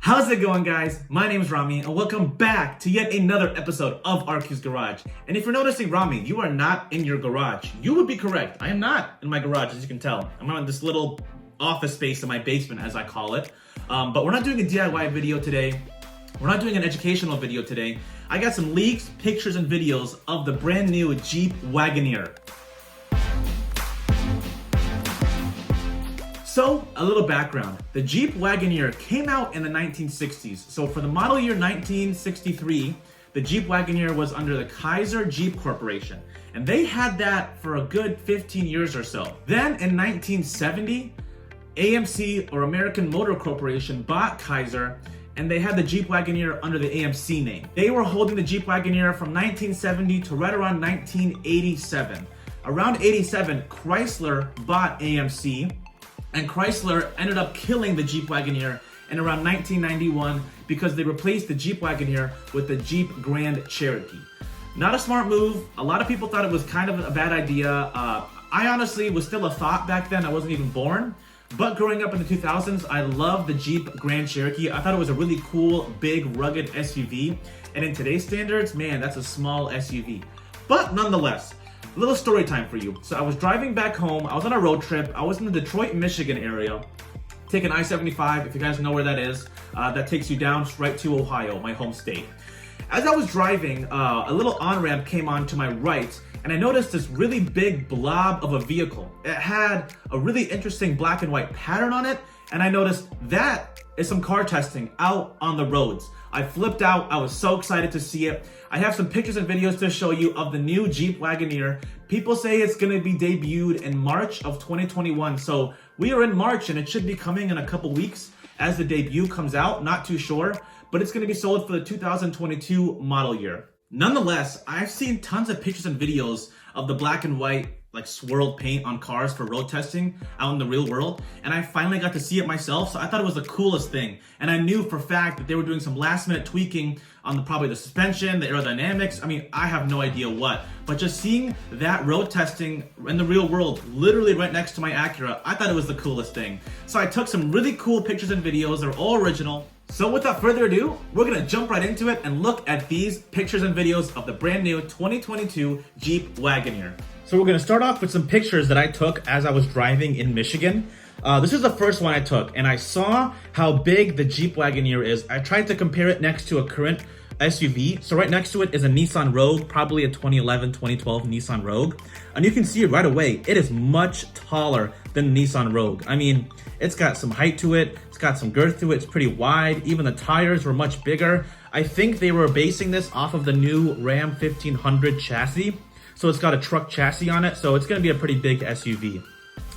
How's it going, guys? My name is Rami and welcome back to yet another episode of RQ's Garage. And if you're noticing, Rami, you are not in your garage. You would be correct. I am not in my garage, as you can tell. I'm in this little office space in my basement, as I call it. But we're not doing a DIY video today. We're not doing an educational video today. I got some leaks, pictures, and videos of the brand new Jeep Wagoneer. So, a little background. The Jeep Wagoneer came out in the 1960s. So for the model year 1963, the Jeep Wagoneer was under the Kaiser Jeep Corporation. And they had that for a good 15 years or so. Then in 1970, AMC, or American Motor Corporation, bought Kaiser, and they had the Jeep Wagoneer under the AMC name. They were holding the Jeep Wagoneer from 1970 to right around 1987. Around 87, Chrysler bought AMC, and Chrysler ended up killing the Jeep Wagoneer in around 1991 because they replaced the Jeep Wagoneer with the Jeep Grand Cherokee. Not a smart move. A lot of people thought it was kind of a bad idea. I honestly was still a thought back then. I wasn't even born. But growing up in the 2000s, I loved the Jeep Grand Cherokee. I thought it was a really cool, big, rugged SUV. And in today's standards, man, that's a small SUV. But nonetheless, a little story time for you. So I was driving back home. I was on a road trip. I was in the Detroit, Michigan area, taking I-75, if you guys know where that is. That takes you down right to Ohio, my home state. As I was driving, a little on-ramp came on to my right, and I noticed this really big blob of a vehicle. It had a really interesting black and white pattern on it, and I noticed that is some car testing out on the roads. I flipped out. I was so excited to see it. I have some pictures and videos to show you of the new Jeep Wagoneer. People say it's going to be debuted in March of 2021. So we are in March and it should be coming in a couple weeks as the debut comes out. Not too sure, but it's going to be sold for the 2022 model year. Nonetheless, I've seen tons of pictures and videos of the black and white like swirled paint on cars for road testing out in the real world, and I finally got to see it myself, so I thought it was the coolest thing. And I knew for a fact that they were doing some last minute tweaking on probably the suspension, the aerodynamics. I mean, I have no idea what, but just seeing that road testing in the real world, literally right next to my Acura, I thought it was the coolest thing. So I took some really cool pictures and videos. They're all original. So without further ado, we're gonna jump right into it and look at these pictures and videos of the brand new 2022 Jeep Wagoneer. So we're gonna start off with some pictures that I took as I was driving in Michigan. This is the first one I took, and I saw how big the Jeep Wagoneer is. I tried to compare it next to a current SUV. So right next to it is a Nissan Rogue, probably a 2011, 2012 Nissan Rogue. And you can see it right away. It is much taller than the Nissan Rogue. I mean, it's got some height to it. It's got some girth to it. It's pretty wide. Even the tires were much bigger. I think they were basing this off of the new Ram 1500 chassis. So it's got a truck chassis on it. So it's going to be a pretty big SUV.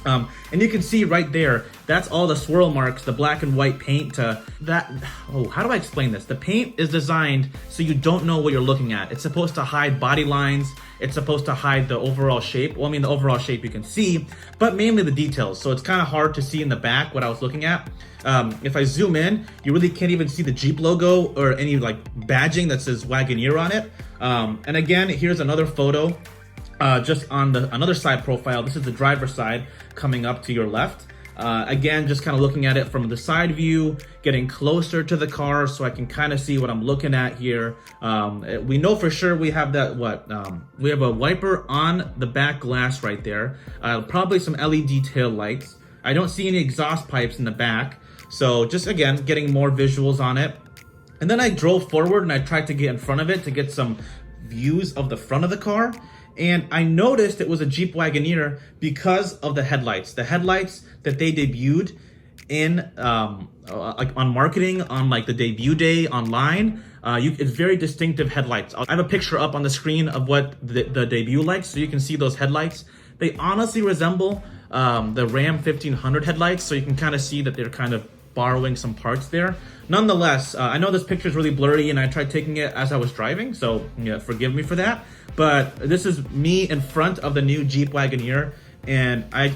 And you can see right there, that's all the swirl marks, the black and white paint how do I explain this? The paint is designed so you don't know what you're looking at. It's supposed to hide body lines. It's supposed to hide the overall shape. Well, I mean, the overall shape you can see, but mainly the details. So it's kind of hard to see in the back what I was looking at. If I zoom in, you really can't even see the Jeep logo or any like badging that says Wagoneer on it. And again, here's another photo. Just on another side profile. This is the driver's side coming up to your left. Again, just kind of looking at it from the side view, getting closer to the car so I can kind of see what I'm looking at here. We know for sure we have that, we have a wiper on the back glass right there. Probably some LED tail lights. I don't see any exhaust pipes in the back. So just again, getting more visuals on it. And then I drove forward and I tried to get in front of it to get some views of the front of the car. And I noticed it was a Jeep Wagoneer because of the headlights. The headlights that they debuted in like on marketing on like the debut day online. It's very distinctive headlights. I have a picture up on the screen of what the debut lights, so you can see those headlights. They honestly resemble the Ram 1500 headlights, so you can kind of see that they're kind of borrowing some parts there. Nonetheless, I know this picture is really blurry and I tried taking it as I was driving, so yeah, forgive me for that. But this is me in front of the new Jeep Wagoneer, and I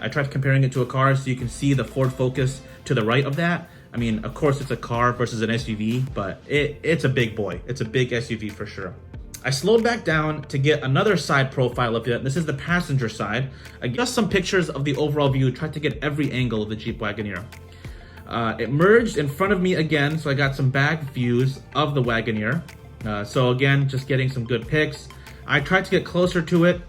tried comparing it to a car so you can see the Ford Focus to the right of that. I mean, of course it's a car versus an SUV, but it's a big boy. It's a big SUV for sure. I slowed back down to get another side profile of it. This is the passenger side. I just some pictures of the overall view, tried to get every angle of the Jeep Wagoneer. It merged in front of me again, so I got some back views of the Wagoneer. So again, just getting some good pics. I tried to get closer to it.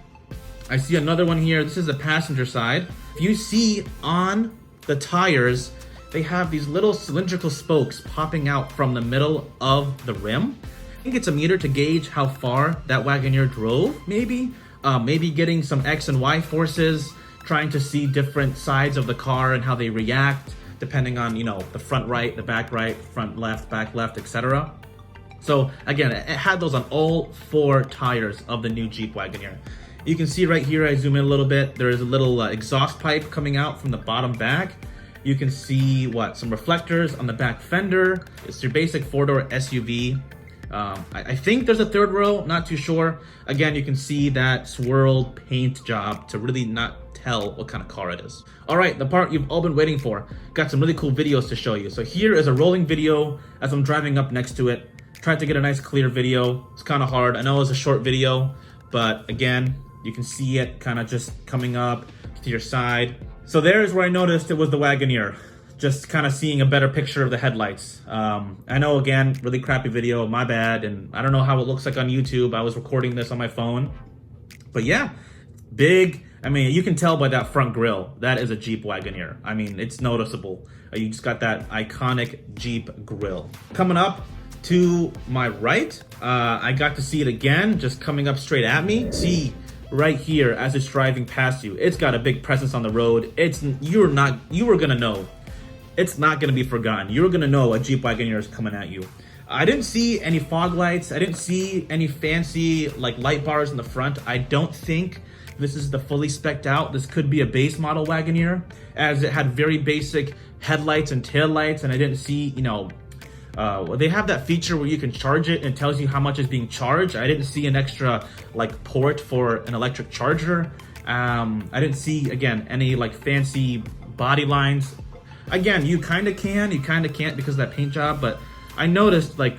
I see another one here. This is the passenger side. If you see on the tires, they have these little cylindrical spokes popping out from the middle of the rim. I think it's a meter to gauge how far that Wagoneer drove, maybe. Maybe getting some X and Y forces, trying to see different sides of the car and how they react, depending on, you know, the front right, the back right, front left, back left, etc. So again, it had those on all 4 tires of the new Jeep Wagoneer. You can see right here, I zoom in a little bit, there is a little exhaust pipe coming out from the bottom back. You can see some reflectors on the back fender. It's your basic 4-door SUV. I think there's a 3rd row, not too sure. Again, you can see that swirled paint job to really not tell what kind of car it is. All right, the part you've all been waiting for. Got some really cool videos to show you. So here is a rolling video as I'm driving up next to it. Tried to get a nice clear video. It's kind of hard. I know it's a short video, but again, you can see it kind of just coming up to your side. So there's where I noticed it was the Wagoneer. Just kind of seeing a better picture of the headlights. I know, again, really crappy video, my bad, and I don't know how it looks like on YouTube. I was recording this on my phone. But yeah, big. I mean, you can tell by that front grille, that is a Jeep Wagoneer. I mean, it's noticeable. You just got that iconic Jeep grille. Coming up to my right, I got to see it again, just coming up straight at me. See right here as it's driving past you, it's got a big presence on the road. You were gonna know. It's not gonna be forgotten. You're gonna know a Jeep Wagoneer is coming at you. I didn't see any fog lights. I didn't see any fancy like light bars in the front. I don't think this is the fully spec'd out. This could be a base model Wagoneer, as it had very basic headlights and tail lights, and I didn't see, you know, they have that feature where you can charge it and it tells you how much is being charged. I didn't see an extra like port for an electric charger. I didn't see, again, any like fancy body lines. Again, you kind of can, you kind of can't because of that paint job, but I noticed like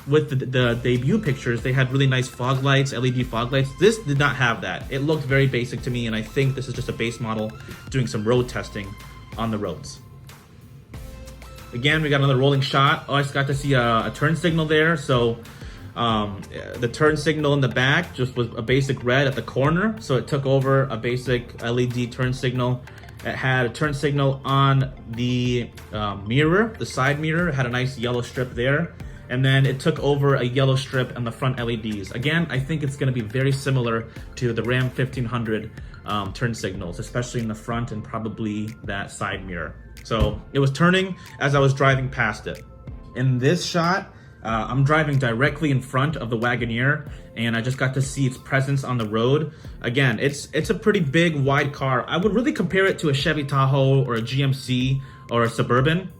with the debut pictures, they had really nice fog lights, LED fog lights. This did not have that. It looked very basic to me, and I think this is just a base model doing some road testing on the roads. Again, we got another rolling shot. Oh, I just got to see a turn signal there. So the turn signal in the back just was a basic red at the corner. So it took over a basic LED turn signal. It had a turn signal on the mirror, the side mirror. It had a nice yellow strip there. And then it took over a yellow strip on the front LEDs. Again, I think it's gonna be very similar to the Ram 1500 turn signals, especially in the front and probably that side mirror. So it was turning as I was driving past it. In this shot, I'm driving directly in front of the Wagoneer, and I just got to see its presence on the road. Again, it's a pretty big, wide car. I would really compare it to a Chevy Tahoe or a GMC or a Suburban.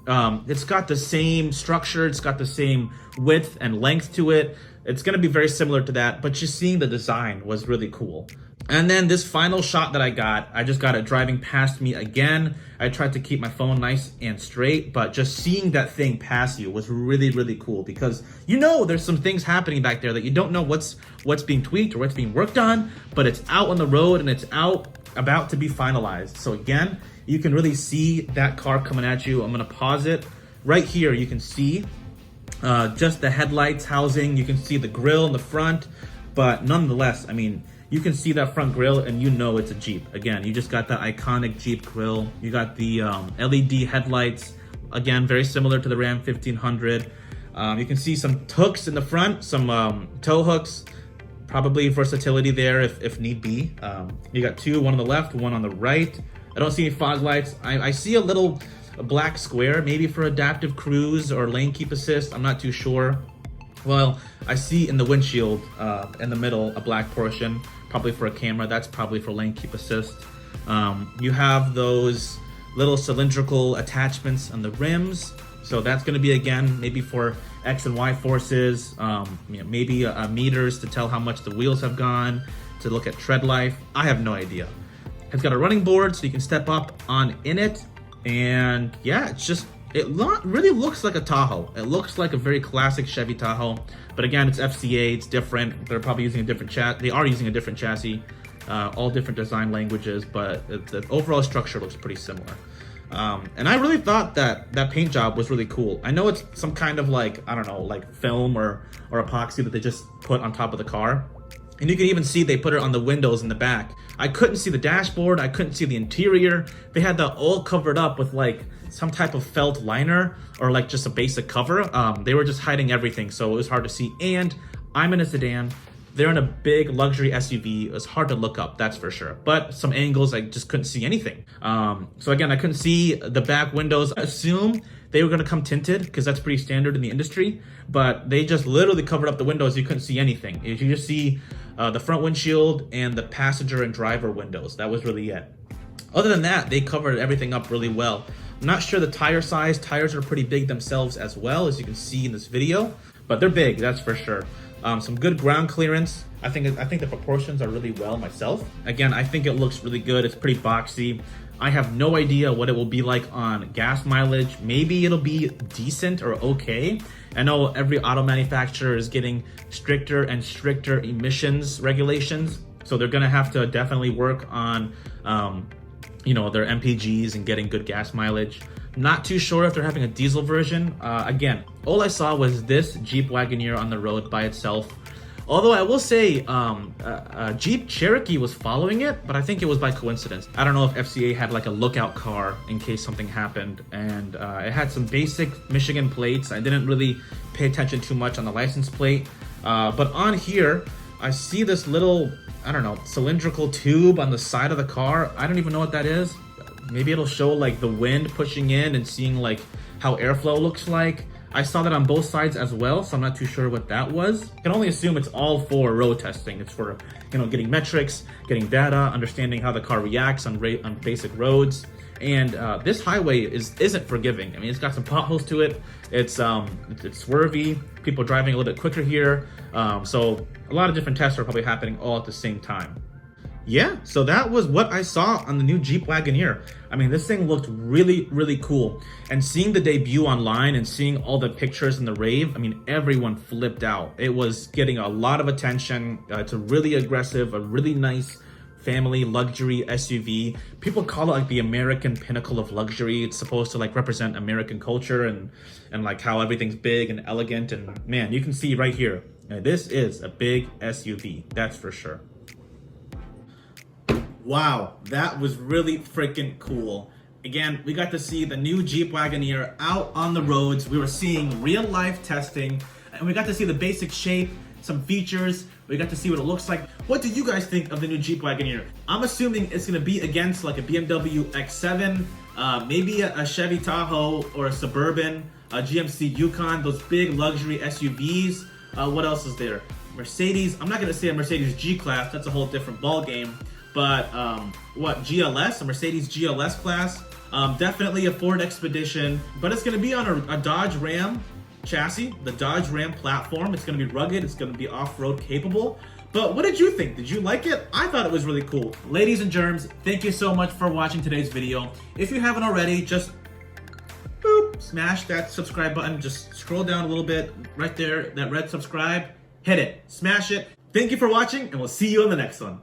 It's got the same structure, it's got the same width and length to it. It's gonna be very similar to that, but just seeing the design was really cool. And then this final shot that I just got it driving past me again. I tried to keep my phone nice and straight, but just seeing that thing pass you was really, really cool, because you know there's some things happening back there that you don't know what's being tweaked or what's being worked on, but it's out on the road and it's out about to be finalized. So again, you can really see that car coming at you. I'm gonna pause it. Right here, you can see just the headlights housing. You can see the grille in the front, but nonetheless, I mean, you can see that front grille and you know it's a Jeep. Again, you just got that iconic Jeep grille. You got the LED headlights. Again, very similar to the Ram 1500. You can see some hooks in the front, some tow hooks. Probably versatility there if need be. You got two, one on the left, one on the right. I don't see any fog lights. I see a little black square, maybe for adaptive cruise or lane keep assist. I'm not too sure. Well, I see in the windshield, in the middle, a black portion, probably for a camera. That's probably for lane keep assist. You have those little cylindrical attachments on the rims. So that's gonna be, again, maybe for X and Y forces, maybe meters to tell how much the wheels have gone, to look at tread life. I have no idea. It's got a running board so you can step up on in it. And yeah, it really looks like a Tahoe. It looks like a very classic Chevy Tahoe, but again, it's FCA, it's different. They're probably using a different they are using a different chassis, all different design languages, but the overall structure looks pretty similar. And I really thought that that paint job was really cool. I know it's some kind of like, I don't know, like film or epoxy that they just put on top of the car. And you can even see they put it on the windows in the back. I couldn't see the dashboard. I couldn't see the interior. They had that all covered up with like some type of felt liner or like just a basic cover. They were just hiding everything, so it was hard to see. And I'm in a sedan. They're in a big luxury SUV. It was hard to look up, that's for sure. But some angles, I just couldn't see anything. So again, I couldn't see the back windows. I assume they were gonna come tinted because that's pretty standard in the industry, but they just literally covered up the windows. You couldn't see anything. You just see the front windshield and the passenger and driver windows. That was really it. Other than that, they covered everything up really well. I'm not sure the tire size. Tires are pretty big themselves as well, as you can see in this video, but they're big, that's for sure. Some good ground clearance. I think the proportions are really well myself. Again, I think it looks really good. It's pretty boxy. I have no idea what it will be like on gas mileage. Maybe it'll be decent or okay. I know every auto manufacturer is getting stricter and stricter emissions regulations, so they're gonna have to definitely work on their MPGs and getting good gas mileage. Not too sure if they're having a diesel version. Again, all I saw was this Jeep Wagoneer on the road by itself. Although I will say, Jeep Cherokee was following it, but I think it was by coincidence. I don't know if FCA had like a lookout car in case something happened, and it had some basic Michigan plates. I didn't really pay attention too much on the license plate, but on here, I see this little, I don't know, cylindrical tube on the side of the car. I don't even know what that is. Maybe it'll show like the wind pushing in and seeing like how airflow looks like. I saw that on both sides as well, so I'm not too sure what that was. I can only assume it's all for road testing. It's for, getting metrics, getting data, understanding how the car reacts on basic roads. And this highway isn't forgiving. I mean, it's got some potholes to it. It's swervy. People driving a little bit quicker here. So a lot of different tests are probably happening all at the same time. Yeah, so that was what I saw on the new Jeep Wagoneer. I mean, this thing looked really, really cool. And seeing the debut online and seeing all the pictures in the rave, I mean, everyone flipped out. It was getting a lot of attention. It's a really aggressive, a really nice family luxury SUV. People call it like the American pinnacle of luxury. It's supposed to like represent American culture and like how everything's big and elegant. And man, you can see right here, this is a big SUV, that's for sure. Wow, that was really freaking cool. Again, we got to see the new Jeep Wagoneer out on the roads. We were seeing real life testing, and we got to see the basic shape, some features. We got to see what it looks like. What do you guys think of the new Jeep Wagoneer? I'm assuming it's gonna be against like a BMW X7, maybe a Chevy Tahoe or a Suburban, a GMC Yukon, those big luxury SUVs. What else is there? Mercedes, I'm not gonna say a Mercedes G-Class, that's a whole different ball game. But GLS, a Mercedes GLS class, definitely a Ford Expedition, but it's gonna be on a Dodge Ram chassis, the Dodge Ram platform. It's gonna be rugged, it's gonna be off-road capable. But what did you think? Did you like it? I thought it was really cool. Ladies and germs, thank you so much for watching today's video. If you haven't already, just boop, smash that subscribe button. Just scroll down a little bit, right there, that red subscribe, hit it, smash it. Thank you for watching, and we'll see you in the next one.